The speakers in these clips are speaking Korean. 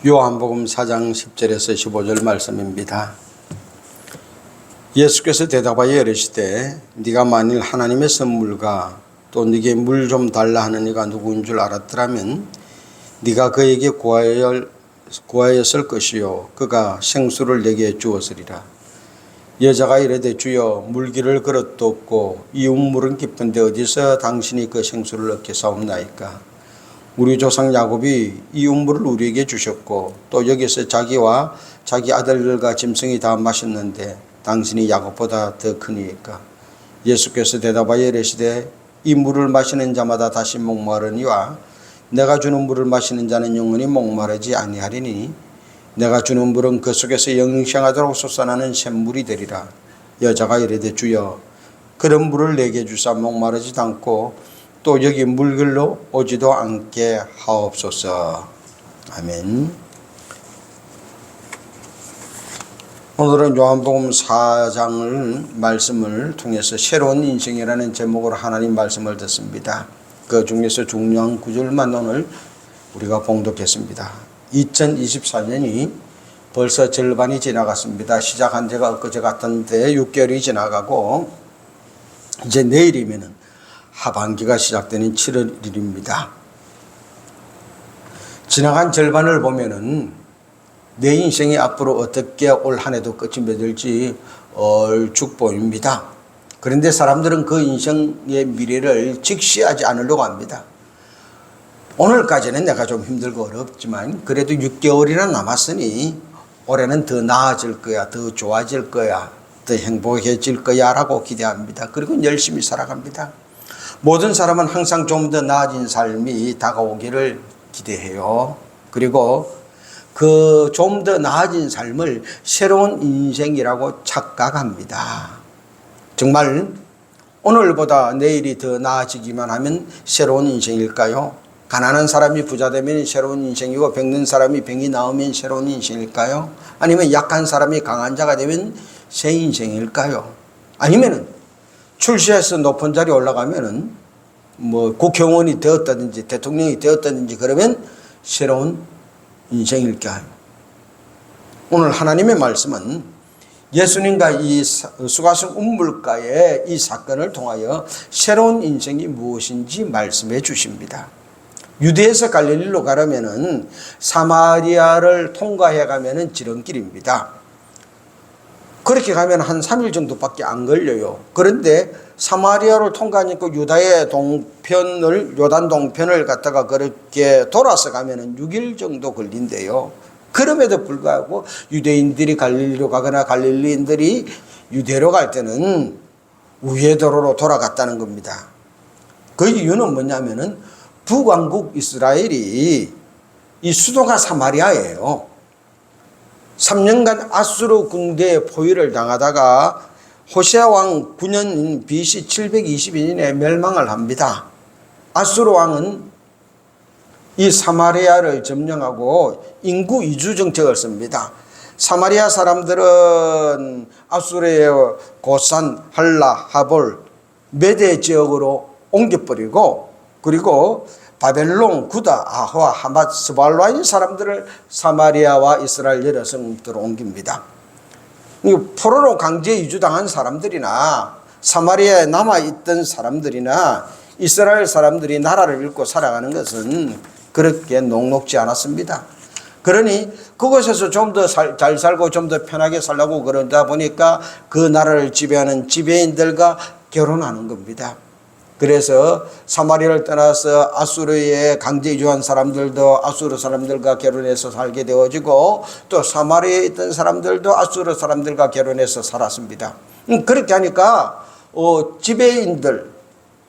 요한복음 4장 10절에서 15절 말씀입니다. 예수께서 대답하여 이르시되 네가 만일 하나님의 선물과 또 네게 물 좀 달라 하는 이가 누구인 줄 알았더라면 네가 그에게 구하였을 것이요 그가 생수를 내게 주었으리라. 여자가 이르되 주여 물기를 그릇도 없고 이웃물은 깊은데 어디서 당신이 그 생수를 얻게 사옵나이까. 우리 조상 야곱이 이웃물을 우리에게 주셨고 또 여기서 자기와 자기 아들들과 짐승이 다 마셨는데 당신이 야곱보다 더 크니까. 예수께서 대답하여 이르시되 이 물을 마시는 자마다 다시 목마르니와 내가 주는 물을 마시는 자는 영원히 목마르지 아니하리니 내가 주는 물은 그 속에서 영생하도록 솟아나는 샘물이 되리라. 여자가 이르되 주여 그런 물을 내게 주사 목마르지도 않고 또 여기 물길로 오지도 않게 하옵소서. 아멘. 오늘은 요한복음 4장을 말씀을 통해서 새로운 인생이라는 제목으로 하나님 말씀을 듣습니다. 그 중에서 중요한 구절만 오늘 우리가 봉독했습니다. 2024년이 벌써 절반이 지나갔습니다. 시작한 지가 엊그제 같은데 6개월이 지나가고 이제 내일이면은 하반기가 시작되는 7월 1일입니다. 지나간 절반을 보면은 내 인생이 앞으로 어떻게 올 한 해도 끝이 맺을지 얼추 보입니다. 그런데 사람들은 그 인생의 미래를 직시하지 않으려고 합니다. 오늘까지는 내가 좀 힘들고 어렵지만 그래도 6개월이나 남았으니 올해는 더 나아질 거야, 더 좋아질 거야, 더 행복해질 거야 라고 기대합니다. 그리고 열심히 살아갑니다. 모든 사람은 항상 좀 더 나아진 삶이 다가오기를 기대해요. 그리고 그 좀 더 나아진 삶을 새로운 인생이라고 착각합니다. 정말 오늘보다 내일이 더 나아지기만 하면 새로운 인생일까요? 가난한 사람이 부자 되면 새로운 인생이고 병든 사람이 병이 나으면 새로운 인생일까요? 아니면 약한 사람이 강한 자가 되면 새 인생일까요? 아니면은 출세해서 높은 자리에 올라가면은 뭐 국회의원이 되었다든지 대통령이 되었다든지 그러면 새로운 인생일까요? 오늘 하나님의 말씀은 예수님과 이 수가성 운물가의 이 사건을 통하여 새로운 인생이 무엇인지 말씀해 주십니다. 유대에서 갈릴리로 가려면은 사마리아를 통과해 가면은 지름길입니다. 그렇게 가면 한 3일 정도밖에 안 걸려요. 그런데 사마리아를 통과하니까 유다의 동편을, 요단 동편을 갖다가 그렇게 돌아서 가면은 6일 정도 걸린대요. 그럼에도 불구하고 유대인들이 갈릴리로 가거나 갈릴리인들이 유대로 갈 때는 우회도로로 돌아갔다는 겁니다. 그 이유는 뭐냐면은 북왕국 이스라엘이 이 수도가 사마리아예요. 3년간 아수르 군대의 포위를 당하다가 호세아 왕 9년 BC 722년에 멸망을 합니다. 아수르 왕은 이 사마리아를 점령하고 인구 이주 정책을 씁니다. 사마리아 사람들은 아수르의 고산, 할라, 하볼, 메대 지역으로 옮겨버리고 그리고 바벨론, 구다, 아화, 하맛, 스발라인 사람들을 사마리아와 이스라엘 여러 성읍들로 옮깁니다. 포로로 강제 이주당한 사람들이나 사마리아에 남아있던 사람들이나 이스라엘 사람들이 나라를 잃고 살아가는 것은 그렇게 녹록지 않았습니다. 그러니 그곳에서 좀 더 잘 살고 좀 더 편하게 살려고 그러다 보니까 그 나라를 지배하는 지배인들과 결혼하는 겁니다. 그래서 사마리아를 떠나서 아수르에 강제 이주한 사람들도 아수르 사람들과 결혼해서 살게 되어지고 또 사마리아에 있던 사람들도 아수르 사람들과 결혼해서 살았습니다. 그렇게 하니까 지배인들,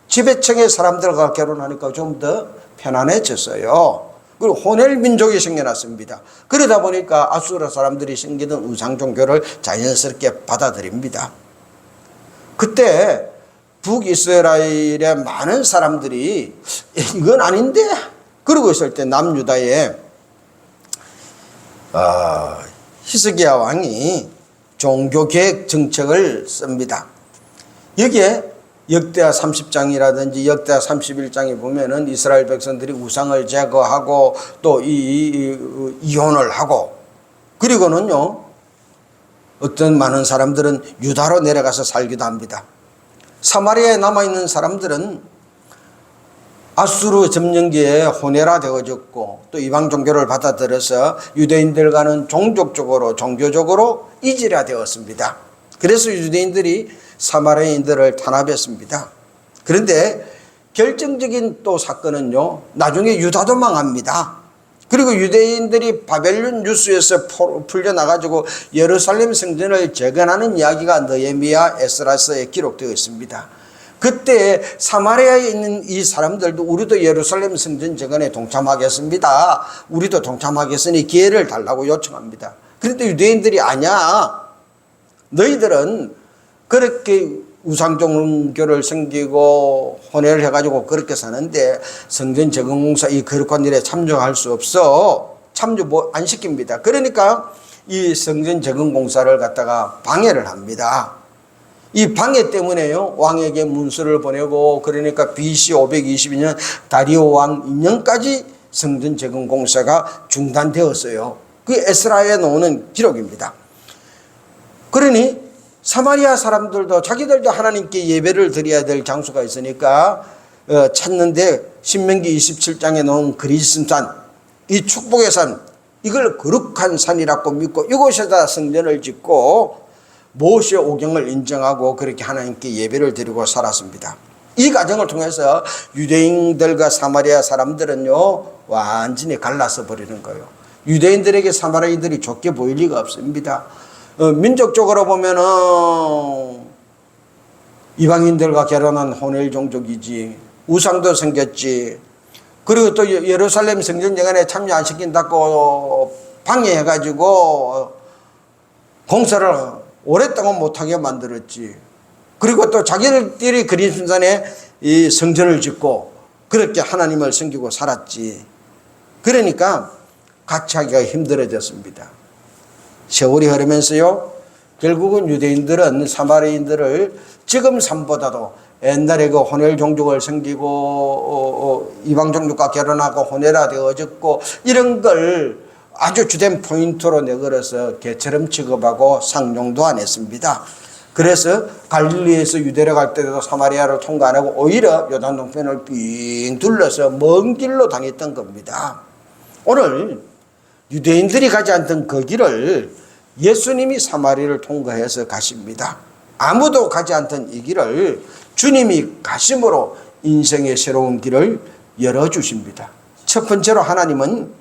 지배층의 사람들과 결혼하니까 좀 더 편안해졌어요. 그리고 혼혈 민족이 생겨났습니다. 그러다 보니까 아수르 사람들이 생기던 우상 종교를 자연스럽게 받아들입니다. 그때 북이스라엘의 많은 사람들이 이건 아닌데 그러고 있을 때 남유다의 히스기야 왕이 종교개혁 정책을 씁니다. 여기에 역대하 30장이라든지 역대하 31장에 보면은 이스라엘 백성들이 우상을 제거하고 또 이혼을 하고, 그리고는요 어떤 많은 사람들은 유다로 내려가서 살기도 합니다. 사마리아에 남아있는 사람들은 아수르 점령기에 혼외라 되어졌고 또 이방 종교를 받아들여서 유대인들과는 종족적으로 종교적으로 이질화 되었습니다. 그래서 유대인들이 사마리아인들을 탄압했습니다. 그런데 결정적인 또 사건은요, 나중에 유다도 망합니다. 그리고 유대인들이 바벨론 유수에서 풀려나가지고 예루살렘 성전을 재건하는 이야기가 느헤미야 에스라서에 기록되어 있습니다. 그때 사마리아에 있는 이 사람들도 우리도 예루살렘 성전 재건에 동참하겠습니다, 우리도 동참하겠으니 기회를 달라고 요청합니다. 그런데 유대인들이 아니야, 너희들은 그렇게 우상종교를 섬기고 혼외를 해가지고 그렇게 사는데 성전 재건공사 이 거룩한 일에 참여할 수 없어, 참여 안 시킵니다. 그러니까 이 성전 재건공사를 갖다가 방해를 합니다. 이 방해 때문에요, 왕에게 문서를 보내고, 그러니까 BC 522년 다리오 왕 2년까지 성전 재건공사가 중단되었어요. 그게 에스라에 나오는 기록입니다. 그러니 사마리아 사람들도 자기들도 하나님께 예배를 드려야 될 장소가 있으니까 찾는데 신명기 27장에 나온 그리스산, 이 축복의 산, 이걸 거룩한 산이라고 믿고 이곳에다 성전을 짓고 모세 오경을 인정하고 그렇게 하나님께 예배를 드리고 살았습니다. 이 과정을 통해서 유대인들과 사마리아 사람들은요 완전히 갈라서 버리는 거예요. 유대인들에게 사마리아인들이 좋게 보일 리가 없습니다. 민족적으로 보면은 이방인들과 결혼한 혼혈 종족이지, 우상도 생겼지, 그리고 또 예루살렘 성전 재건에 참여 안 시킨다고 방해해가지고 공사를 오랫동안 못하게 만들었지. 그리고 또 자기들끼리 그리스도산에 이 성전을 짓고 그렇게 하나님을 섬기고 살았지. 그러니까 같이 하기가 힘들어졌습니다. 세월이 흐르면서요, 결국은 유대인들은 사마리아인들을 지금 삶보다도 옛날에 그 혼혈 종족을 섬기고 이방 종족과 결혼하고 혼외라 되어졌고 이런 걸 아주 주된 포인트로 내걸어서 개처럼 취급하고 상종도 안 했습니다. 그래서 갈릴리에서 유대로 갈 때도 사마리아를 통과 안 하고 오히려 요단 동편을 빙 둘러서 먼 길로 다녔던 겁니다. 오늘 유대인들이 가지 않던 그 길을 예수님이 사마리아를 통과해서 가십니다. 아무도 가지 않던 이 길을 주님이 가심으로 인생의 새로운 길을 열어주십니다. 첫 번째로 하나님은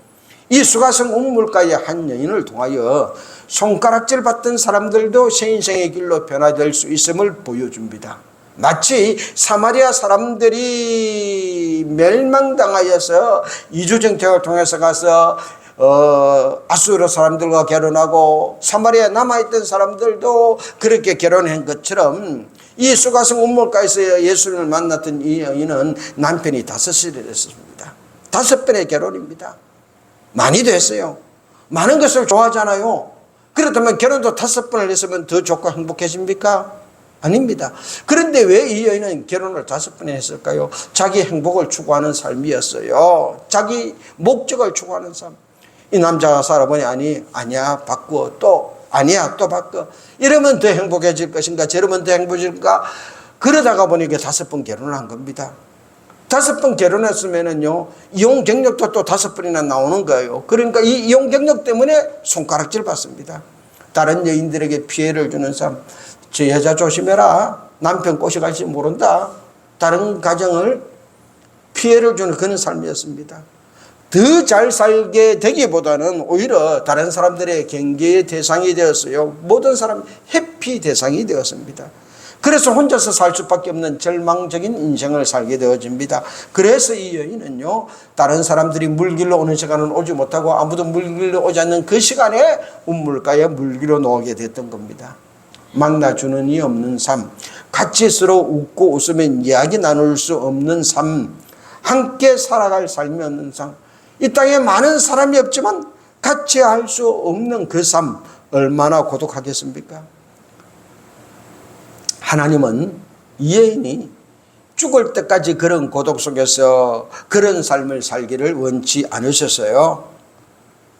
이 수가성 옥물가의 한 여인을 통하여 손가락질 받던 사람들도 새 인생의 길로 변화될 수 있음을 보여줍니다. 마치 사마리아 사람들이 멸망당하여서 이주정책을 통해서 가서 아수르 사람들과 결혼하고 사마리아에 남아있던 사람들도 그렇게 결혼한 것처럼 이 수가성 옥물가에서 예수님을 만났던 이 여인은 남편이 5이 됐습니다. 5번의 결혼입니다. 많이 됐어요. 많은 것을 좋아하잖아요. 그렇다면 결혼도 5번을 했으면 더 좋고 행복해집니까? 아닙니다. 그런데 왜 이 여인은 결혼을 5번 했을까요? 자기 행복을 추구하는 삶이었어요. 자기 목적을 추구하는 삶. 이 남자가 살아보니 아니야 바꾸어, 또 아니야 또 바꿔, 이러면 더 행복해질 것인가, 저러면 더 행복해질까, 그러다가 보니 5번 결혼을 한 겁니다. 5번 결혼했으면은요 이혼 경력도 또 5번이나 나오는 거예요. 그러니까 이 이혼 경력 때문에 손가락질 받습니다. 다른 여인들에게 피해를 주는 삶. 저 여자 조심해라, 남편 꼬셔갈지 모른다, 다른 가정을 피해를 주는 그런 삶이었습니다. 더 잘 살게 되기보다는 오히려 다른 사람들의 경계의 대상이 되었어요. 모든 사람 해피 대상이 되었습니다. 그래서 혼자서 살 수밖에 없는 절망적인 인생을 살게 되어집니다. 그래서 이 여인은요, 다른 사람들이 물길로 오는 시간은 오지 못하고 아무도 물길로 오지 않는 그 시간에 옥물가에 물길로 놓게 됐던 겁니다. 망나주는 이 없는 삶, 같이 서로 웃고 웃으며 이야기 나눌 수 없는 삶, 함께 살아갈 삶이 없는 삶, 이 땅에 많은 사람이 없지만 같이 할 수 없는 그 삶, 얼마나 고독하겠습니까? 하나님은 이 여인이 죽을 때까지 그런 고독 속에서 그런 삶을 살기를 원치 않으셨어요.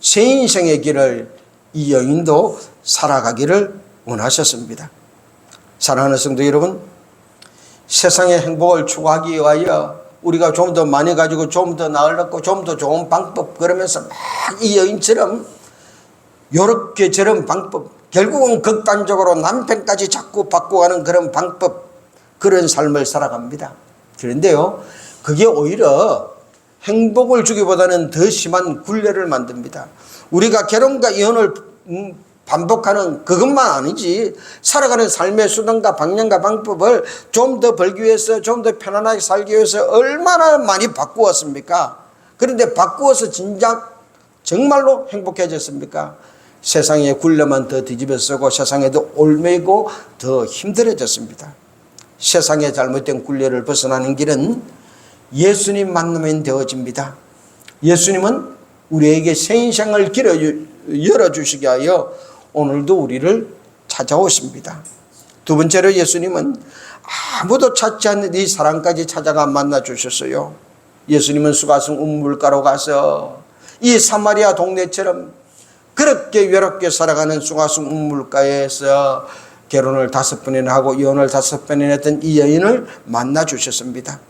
새 인생의 길을 이 여인도 살아가기를 원하셨습니다. 사랑하는 성도 여러분, 세상의 행복을 추구하기 위하여 우리가 좀 더 많이 가지고 좀 더 나으려고 좀 더 좋은 방법 그러면서 막 이 여인처럼 요렇게 저런 방법, 결국은 극단적으로 남편까지 자꾸 바꿔가는 그런 방법, 그런 삶을 살아갑니다. 그런데요, 그게 오히려 행복을 주기보다는 더 심한 굴레를 만듭니다. 우리가 결혼과 이혼을 반복하는 그것만 아니지, 살아가는 삶의 수단과 방향과 방법을 좀 더 벌기 위해서, 좀 더 편안하게 살기 위해서 얼마나 많이 바꾸었습니까? 그런데 바꾸어서 진작 정말로 행복해졌습니까? 세상의 굴레만 더 뒤집어 쓰고 세상에도 올매고 더 힘들어졌습니다. 세상의 잘못된 굴레를 벗어나는 길은 예수님 만나면 되어집니다. 예수님은 우리에게 새 인생을 열어주시게 하여 오늘도 우리를 찾아오십니다. 두 번째로 예수님은 아무도 찾지 않는 이 사람까지 찾아가 만나 주셨어요. 예수님은 수가성 우물가로 가서 이 사마리아 동네처럼 그렇게 외롭게 살아가는 수가성 우물가에서 결혼을 5번이나 하고 이혼을 5번이나 했던 이 여인을 만나 주셨습니다.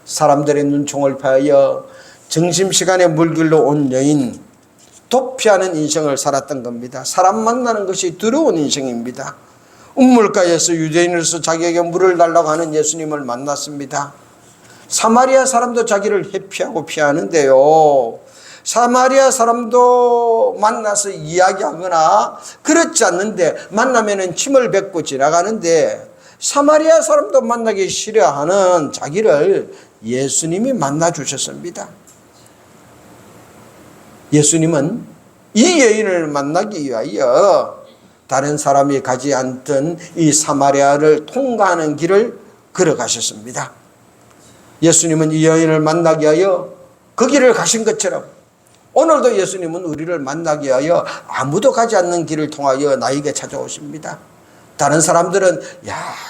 사람들의 눈총을 피하여 점심시간에 물길로 온 여인, 도피하는 인생을 살았던 겁니다. 사람 만나는 것이 두려운 인생입니다. 우물가에서 유대인으로서 자기에게 물을 달라고 하는 예수님을 만났습니다. 사마리아 사람도 자기를 회피하고 피하는데요, 사마리아 사람도 만나서 이야기하거나 그렇지 않는데 만나면은 침을 뱉고 지나가는데, 사마리아 사람도 만나기 싫어하는 자기를 예수님이 만나 주셨습니다. 예수님은 이 여인을 만나기 위하여 다른 사람이 가지 않던 이 사마리아를 통과하는 길을 걸어가셨습니다. 예수님은 이 여인을 만나기 위하여 그 길을 가신 것처럼 오늘도 예수님은 우리를 만나기 위하여 아무도 가지 않는 길을 통하여 나에게 찾아오십니다. 다른 사람들은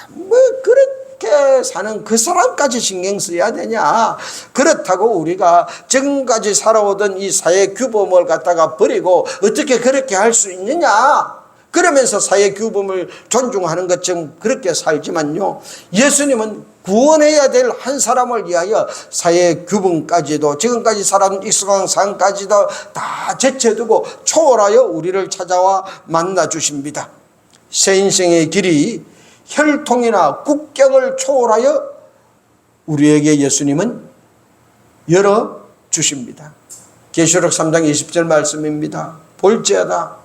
뭐 그렇게 사는 그 사람까지 신경 써야 되냐, 그렇다고 우리가 지금까지 살아오던 이 사회 규범을 갖다가 버리고 어떻게 그렇게 할 수 있느냐, 그러면서 사회 규범을 존중하는 것처럼 그렇게 살지만요, 예수님은 구원해야 될 한 사람을 위하여 사회 규범까지도 지금까지 살아온 익숙한 삶까지도 다 제쳐두고 초월하여 우리를 찾아와 만나 주십니다. 새 인생의 길이 혈통이나 국경을 초월하여 우리에게 예수님은 열어주십니다. 계시록 3장 20절 말씀입니다. 볼지어다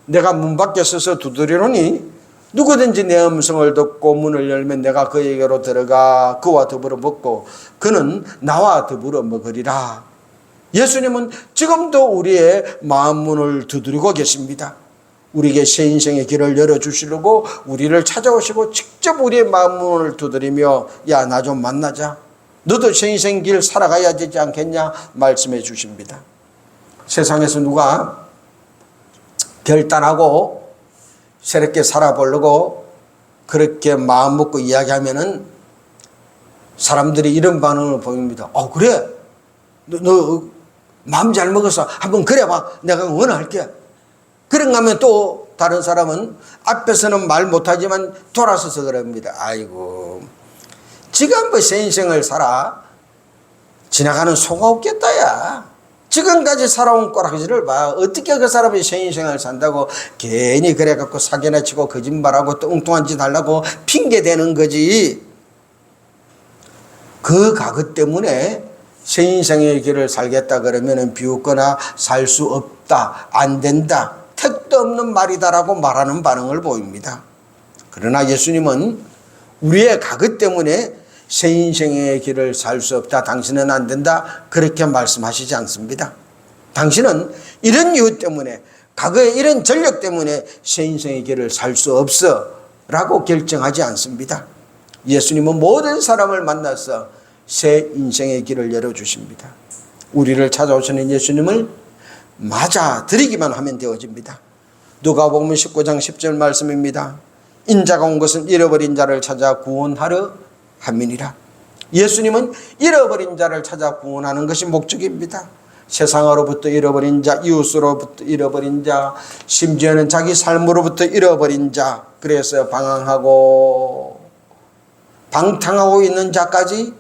내가 문 밖에 서서 두드리노니 누구든지 내 음성을 듣고 문을 열면 내가 그에게로 들어가 그와 더불어 먹고 그는 나와 더불어 먹으리라. 예수님은 지금도 우리의 마음 문을 두드리고 계십니다. 우리에게 새 인생의 길을 열어주시려고 우리를 찾아오시고 직접 우리의 마음 문을 두드리며 야, 나 좀 만나자, 너도 새 인생 길 살아가야 되지 않겠냐 말씀해 주십니다. 세상에서 누가 결단하고 새롭게 살아보려고 그렇게 마음 먹고 이야기하면은 사람들이 이런 반응을 보입니다. 그래? 너 마음 잘 먹어서 한번 그래봐. 내가 응원할게. 그런가 하면 또 다른 사람은 앞에서는 말 못하지만 돌아서서 그럽니다. 아이고, 지금 뭐 새 인생을 살아. 지나가는 소가 없겠다, 야. 지금까지 살아온 꼬라지를 봐. 어떻게 그 사람이 새 인생을 산다고 괜히 그래갖고 사기나 치고 거짓말하고 또 엉뚱한 짓 하려고 핑계대는 거지. 그 가그 때문에 새 인생의 길을 살겠다 그러면은 비웃거나 살 수 없다, 안 된다, 택도 없는 말이다라고 말하는 반응을 보입니다. 그러나 예수님은 우리의 가그 때문에 새 인생의 길을 살 수 없다, 당신은 안 된다, 그렇게 말씀하시지 않습니다. 당신은 이런 이유 때문에, 과거의 이런 전력 때문에 새 인생의 길을 살 수 없어 라고 결정하지 않습니다. 예수님은 모든 사람을 만나서 새 인생의 길을 열어주십니다. 우리를 찾아오시는 예수님을 맞아들이기만 하면 되어집니다. 누가복음 19장 10절 말씀입니다. 인자가 온 것은 잃어버린 자를 찾아 구원하려 함이니라. 예수님은 잃어버린 자를 찾아 구원하는 것이 목적입니다. 세상으로부터 잃어버린 자, 이웃으로부터 잃어버린 자, 심지어는 자기 삶으로부터 잃어버린 자, 그래서 방황하고 방탕하고 있는 자까지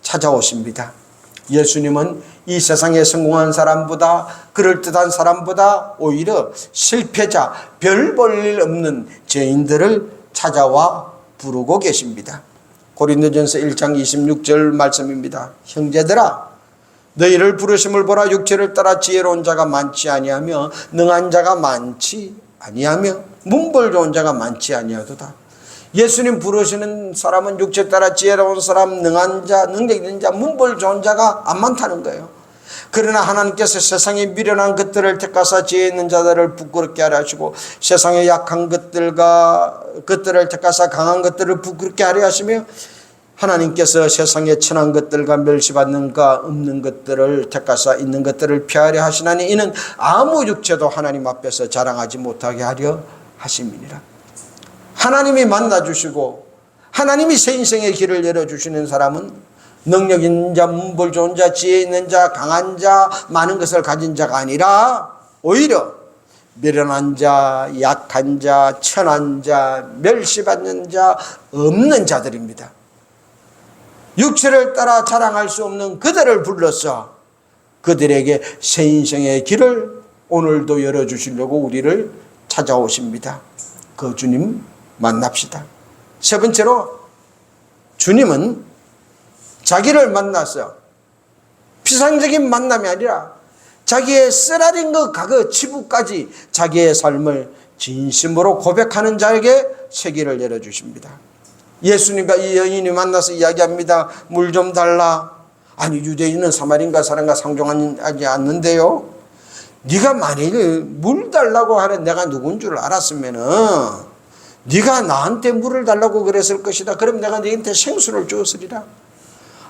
찾아오십니다. 예수님은 이 세상에 성공한 사람보다, 그럴듯한 사람보다 오히려 실패자, 별 볼 일 없는 죄인들을 찾아와 부르고 계십니다. 고린도전서 1장 26절 말씀입니다. 형제들아, 너희를 부르심을 보라. 육체를 따라 지혜로운 자가 많지 아니하며 능한 자가 많지 아니하며 문벌 좋은 자가 많지 아니하도다. 예수님 부르시는 사람은 육체 따라 지혜로운 사람, 능한 자, 능력 있는 자, 문벌 좋은 자가 안 많다는 거예요. 그러나 하나님께서 세상에 미련한 것들을 택하사 지혜 있는 자들을 부끄럽게 하려 하시고, 세상에 약한 것들을 택하사 강한 것들을 부끄럽게 하려 하시며, 하나님께서 세상에 천한 것들과 멸시받는 가 없는 것들을 택하사 있는 것들을 피하려 하시나니 이는 아무 육체도 하나님 앞에서 자랑하지 못하게 하려 하심이니라. 하나님이 만나주시고 하나님이 새 인생의 길을 열어주시는 사람은 능력 있는 자, 문벌 좋은 자, 지혜 있는 자, 강한 자, 많은 것을 가진 자가 아니라 오히려 미련한 자, 약한 자, 천한 자, 멸시받는 자, 없는 자들입니다. 육체를 따라 자랑할 수 없는 그들을 불러서 그들에게 새 인생의 길을 오늘도 열어주시려고 우리를 찾아오십니다. 그 주님 만납시다. 세 번째로, 주님은 자기를 만나서 피상적인 만남이 아니라 자기의 쓰라린 그 과거 치부까지 자기의 삶을 진심으로 고백하는 자에게 세계를 열어주십니다. 예수님과 이 여인이 만나서 이야기합니다. 물 좀 달라. 아니, 유대인은 사마리아인가 사람과 상종하지 않는데요. 네가 만일 물 달라고 하는 내가 누군 줄 알았으면은 네가 나한테 물을 달라고 그랬을 것이다. 그럼 내가 너한테 생수를 주었으리라.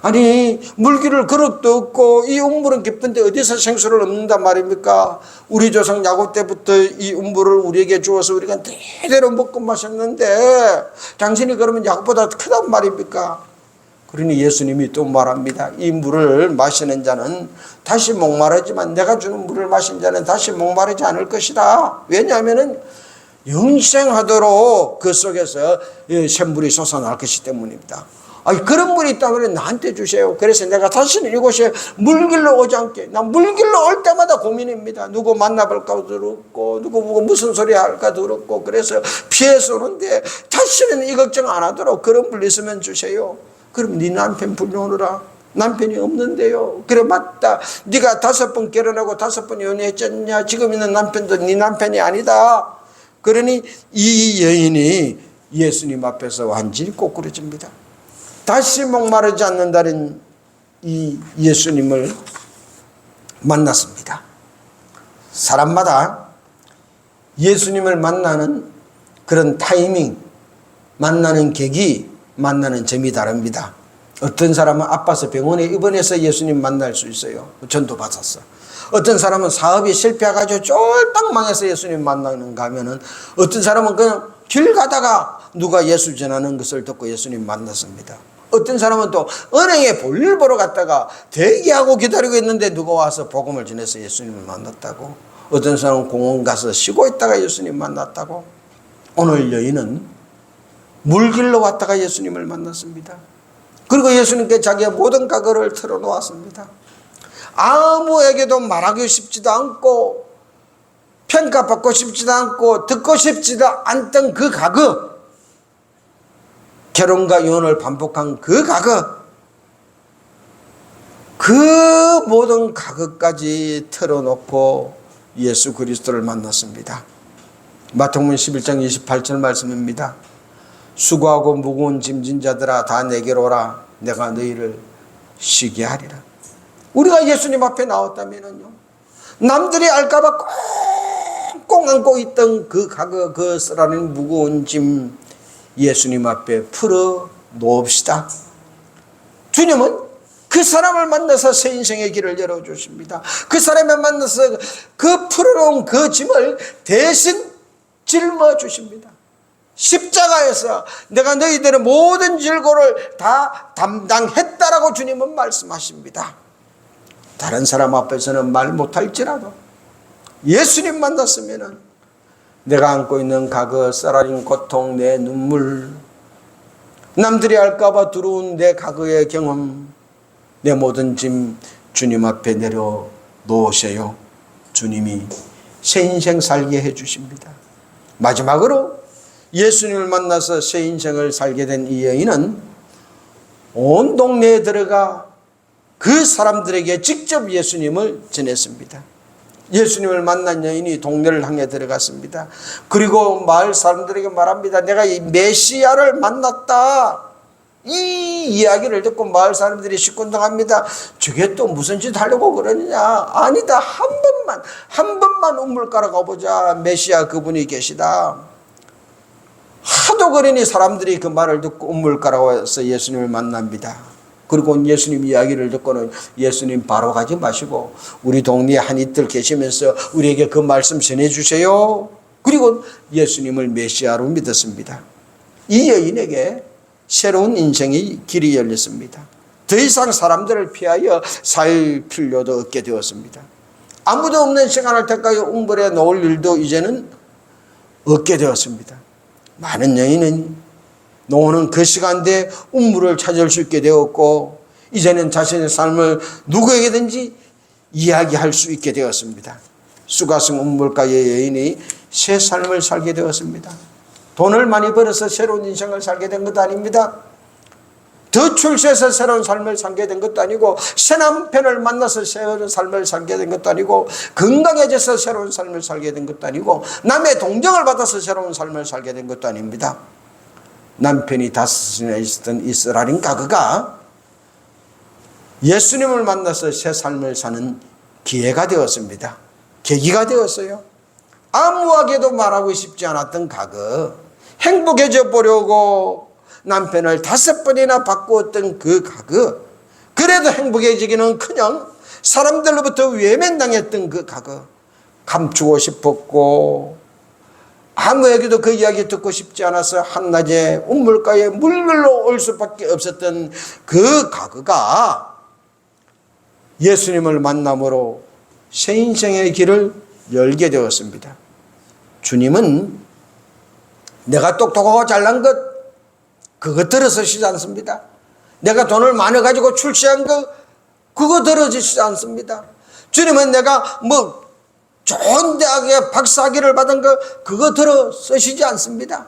아니, 물기를 그릇도 없고 이 우물은 깊은데 어디서 생수를 얻는단 말입니까? 우리 조상 야곱 때부터 이 우물을 우리에게 주어서 우리가 대대로 먹고 마셨는데 당신이 그러면 야곱보다 크단 말입니까? 그러니 예수님이 또 말합니다. 이 물을 마시는 자는 다시 목마르지만 내가 주는 물을 마신 자는 다시 목마르지 않을 것이다. 왜냐하면 영생하도록 그 속에서 샘물이 솟아날 것이기 때문입니다. 아니, 그런 물이 있다면 나한테 주세요. 그래서 내가 다시는 이곳에 물길로 오지 않게. 난 물길로 올 때마다 고민입니다. 누구 만나볼까 두렵고, 누구 무슨 소리 할까 두렵고, 그래서 피해서 오는데 다시는 이 걱정 안 하도록 그런 물 있으면 주세요. 그럼 네 남편 불러오느라. 남편이 없는데요. 그래, 맞다. 네가 5번 결혼하고 5번 연애했잖냐. 지금 있는 남편도 네 남편이 아니다. 그러니 이 여인이 예수님 앞에서 완전히 꼬꾸라집니다. 다시 목마르지 않는다는 이 예수님을 만났습니다. 사람마다 예수님을 만나는 그런 타이밍, 만나는 계기, 만나는 점이 다릅니다. 어떤 사람은 아파서 병원에 입원해서 예수님 만날 수 있어요. 전도 받았어. 어떤 사람은 사업이 실패해가지고 쫄딱 망해서 예수님 만나는가 하면은, 어떤 사람은 그냥 길 가다가 누가 예수 전하는 것을 듣고 예수님 만났습니다. 어떤 사람은 또 은행에 볼일 보러 갔다가 대기하고 기다리고 있는데 누가 와서 복음을 전해서 예수님을 만났다고. 어떤 사람은 공원 가서 쉬고 있다가 예수님 만났다고. 오늘 여인은 물길로 왔다가 예수님을 만났습니다. 그리고 예수님께 자기의 모든 과거를 털어놓았습니다. 아무에게도 말하고 싶지도 않고 평가받고 싶지도 않고 듣고 싶지도 않던 그 과거, 결혼과 이혼을 반복한 그 과거, 그 모든 과거까지 털어놓고 예수 그리스도를 만났습니다. 마태복음 11장 28절 말씀입니다. 수고하고 무거운 짐진 자들아 다 내게로 오라. 내가 너희를 쉬게 하리라. 우리가 예수님 앞에 나왔다면요, 남들이 알까봐 꽁꽁 안고 있던 그 과거, 그 쓰라린 무거운 짐 예수님 앞에 풀어 놓읍시다. 주님은 그 사람을 만나서 새 인생의 길을 열어주십니다. 그 사람을 만나서 그 풀어놓은 그 짐을 대신 짊어 주십니다. 십자가에서 내가 너희들의 모든 질고를 다 담당했다라고 주님은 말씀하십니다. 다른 사람 앞에서는 말 못할지라도 예수님 만났으면은 내가 안고 있는 과거, 쓰라린 고통, 내 눈물, 남들이 알까봐 두려운 내 과거의 경험, 내 모든 짐 주님 앞에 내려놓으세요. 주님이 새 인생 살게 해주십니다. 마지막으로 예수님을 만나서 새 인생을 살게 된 이 여인은 온 동네에 들어가 그 사람들에게 직접 예수님을 전했습니다. 예수님을 만난 여인이 동네를 향해 들어갔습니다. 그리고 마을 사람들에게 말합니다. 내가 이 메시아를 만났다. 이 이야기를 듣고 마을 사람들이 시큰둥합니다. 저게 또 무슨 짓 하려고 그러느냐. 아니다. 한 번만 우물가로 가보자. 메시아 그분이 계시다. 하도 그러니 사람들이 그 말을 듣고 우물가로 와서 예수님을 만납니다. 그리고 예수님 이야기를 듣고는 예수님 바로 가지 마시고 우리 동네에 한 이틀 계시면서 우리에게 그 말씀 전해주세요. 그리고 예수님을 메시아로 믿었습니다. 이 여인에게 새로운 인생의 길이 열렸습니다. 더 이상 사람들을 피하여 살 필요도 없게 되었습니다. 아무도 없는 시간을 택하여 우물에 놓을 일도 이제는 없게 되었습니다. 많은 여인은 노는 그 시간대에 우물을 찾을 수 있게 되었고 이제는 자신의 삶을 누구에게든지 이야기할 수 있게 되었습니다. 수가성 우물가의 여인이 새 삶을 살게 되었습니다. 돈을 많이 벌어서 새로운 인생을 살게 된 것도 아닙니다. 더 출세해서 새로운 삶을 살게 된 것도 아니고 새 남편을 만나서 새로운 삶을 살게 된 것도 아니고 건강해져서 새로운 삶을 살게 된 것도 아니고 남의 동정을 받아서 새로운 삶을 살게 된 것도 아닙니다. 남편이 다섯이나 있었던 이 쓰라린 가그가 예수님을 만나서 새 삶을 사는 기회가 되었습니다. 계기가 되었어요. 아무에게도 말하고 싶지 않았던 가그, 행복해져 보려고 남편을 5번이나 바꾸었던 그 가그, 그래도 행복해지기는커녕 사람들로부터 외면당했던 그 가그, 감추고 싶었고 아무에게도 그 이야기 듣고 싶지 않아서 한낮에 우물가에 물밀러 올 수밖에 없었던 그 가그가 예수님을 만남으로 새 인생의 길을 열게 되었습니다. 주님은 내가 똑똑하고 잘난 것 그거 들어서시지 않습니다. 내가 돈을 많이 가지고 출세한 것 그거 들어주시지 않습니다. 주님은 내가 좋은 대학에 박사학위를 받은 거 그거 들어서시지 않습니다.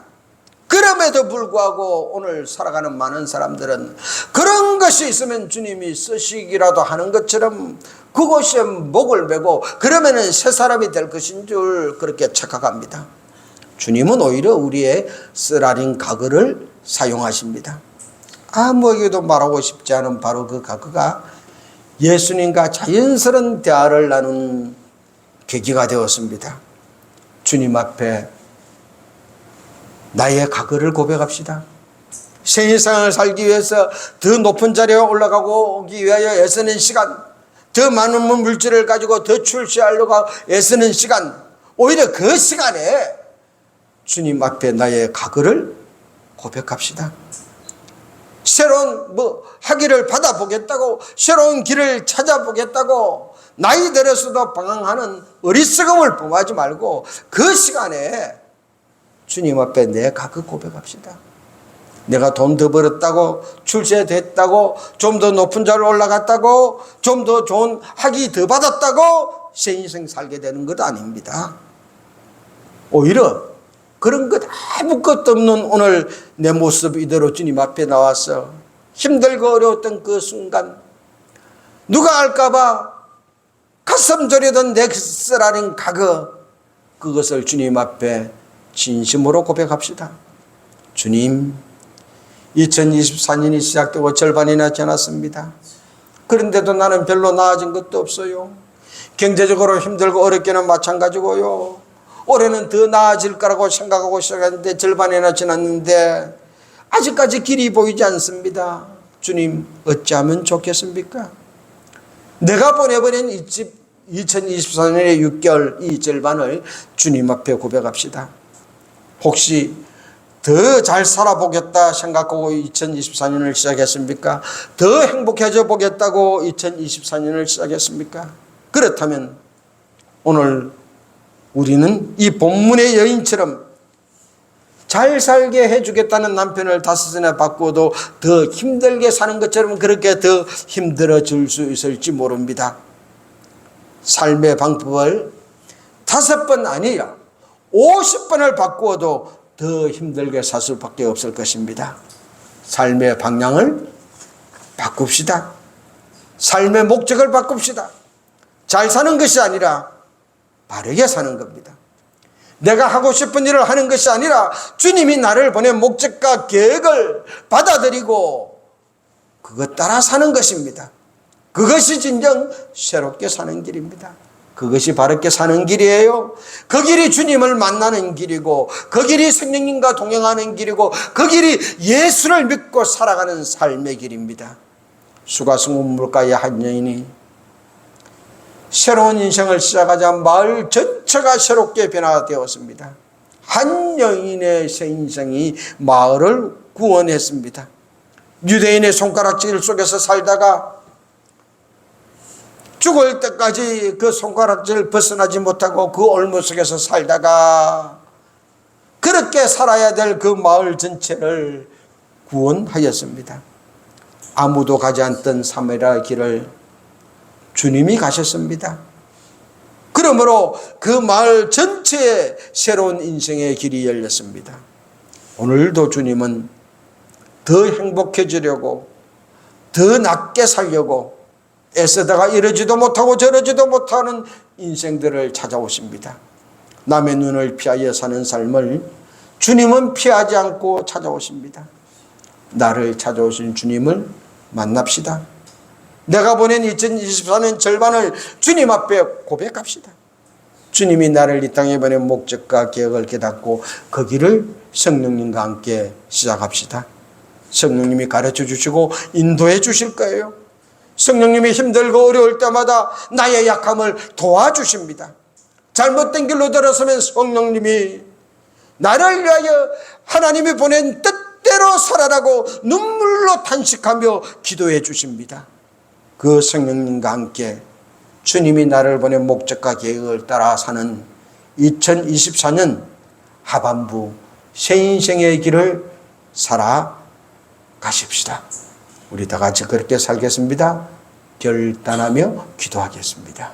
그럼에도 불구하고 오늘 살아가는 많은 사람들은 그런 것이 있으면 주님이 쓰시기라도 하는 것처럼 그것에 목을 메고 그러면은 새 사람이 될 것인 줄 그렇게 착각합니다. 주님은 오히려 우리의 쓰라린 가그를 사용하십니다. 아무에게도 말하고 싶지 않은 바로 그 가그가 예수님과 자연스러운 대화를 나눈 계기가 되었습니다. 주님 앞에 나의 가그를 고백합시다. 새 인생을 살기 위해서 더 높은 자리에 올라가고 오기 위하여 애쓰는 시간, 더 많은 물질을 가지고 더 출세하려고 애쓰는 시간, 오히려 그 시간에 주님 앞에 나의 가그를 고백합시다. 새로운 학위를 받아보겠다고, 새로운 길을 찾아보겠다고 나이 들어서도 방황하는 어리석음을 범하지 말고 그 시간에 주님 앞에 내 가그 고백합시다. 내가 돈 더 벌었다고, 출세됐다고, 좀 더 높은 자리에 올라갔다고, 좀 더 좋은 학위 더 받았다고 새 인생 살게 되는 것 아닙니다. 오히려 그런 것 아무것도 없는 오늘 내 모습 이대로 주님 앞에 나와서 힘들고 어려웠던 그 순간 누가 알까봐 가슴 저리던 내 쓰라린 가그, 그것을 주님 앞에 진심으로 고백합시다. 주님, 2024년이 시작되고 절반이나 지났습니다. 그런데도 나는 별로 나아진 것도 없어요. 경제적으로 힘들고 어렵기는 마찬가지고요. 올해는 더 나아질 거라고 생각하고 시작했는데 절반이나 지났는데 아직까지 길이 보이지 않습니다. 주님, 어찌하면 좋겠습니까? 내가 보내버린 2024년의 6개월 이 절반을 주님 앞에 고백합시다. 혹시 더 잘 살아보겠다 생각하고 2024년을 시작했습니까? 더 행복해져 보겠다고 2024년을 시작했습니까? 그렇다면 오늘 우리는 이 본문의 여인처럼 잘 살게 해주겠다는 남편을 5이나 바꾸어도 더 힘들게 사는 것처럼 그렇게 더 힘들어질 수 있을지 모릅니다. 삶의 방법을 5번 아니라 50번을 바꾸어도 더 힘들게 살 수밖에 없을 것입니다. 삶의 방향을 바꿉시다. 삶의 목적을 바꿉시다. 잘 사는 것이 아니라 바르게 사는 겁니다. 내가 하고 싶은 일을 하는 것이 아니라 주님이 나를 보낸 목적과 계획을 받아들이고 그것 따라 사는 것입니다. 그것이 진정 새롭게 사는 길입니다. 그것이 바르게 사는 길이에요. 그 길이 주님을 만나는 길이고 그 길이 성령님과 동행하는 길이고 그 길이 예수를 믿고 살아가는 삶의 길입니다. 수가성문 한 여인이 새로운 인생을 시작하자 마을 전체가 새롭게 변화되었습니다. 한 여인의 새 인생이 마을을 구원했습니다. 유대인의 손가락질 속에서 살다가 죽을 때까지 그 손가락질 벗어나지 못하고 그 올무 속에서 살다가 그렇게 살아야 될 그 마을 전체를 구원하였습니다. 아무도 가지 않던 사마리아 길을 주님이 가셨습니다. 그러므로 그 마을 전체에 새로운 인생의 길이 열렸습니다. 오늘도 주님은 더 행복해지려고 더 낫게 살려고 애쓰다가 이러지도 못하고 저러지도 못하는 인생들을 찾아오십니다. 남의 눈을 피하여 사는 삶을 주님은 피하지 않고 찾아오십니다. 나를 찾아오신 주님을 만납시다. 내가 보낸 2024년 절반을 주님 앞에 고백합시다. 주님이 나를 이 땅에 보낸 목적과 계획을 깨닫고 그 길을 성령님과 함께 시작합시다. 성령님이 가르쳐 주시고 인도해 주실 거예요. 성령님이 힘들고 어려울 때마다 나의 약함을 도와주십니다. 잘못된 길로 들어서면 성령님이 나를 위하여 하나님이 보낸 뜻대로 살아라고 눈물로 탄식하며 기도해 주십니다. 그 성령님과 함께 주님이 나를 보낸 목적과 계획을 따라 사는 2024년 하반부 새 인생의 길을 살아가십시다. 우리 다 같이 그렇게 살겠습니다. 결단하며 기도하겠습니다.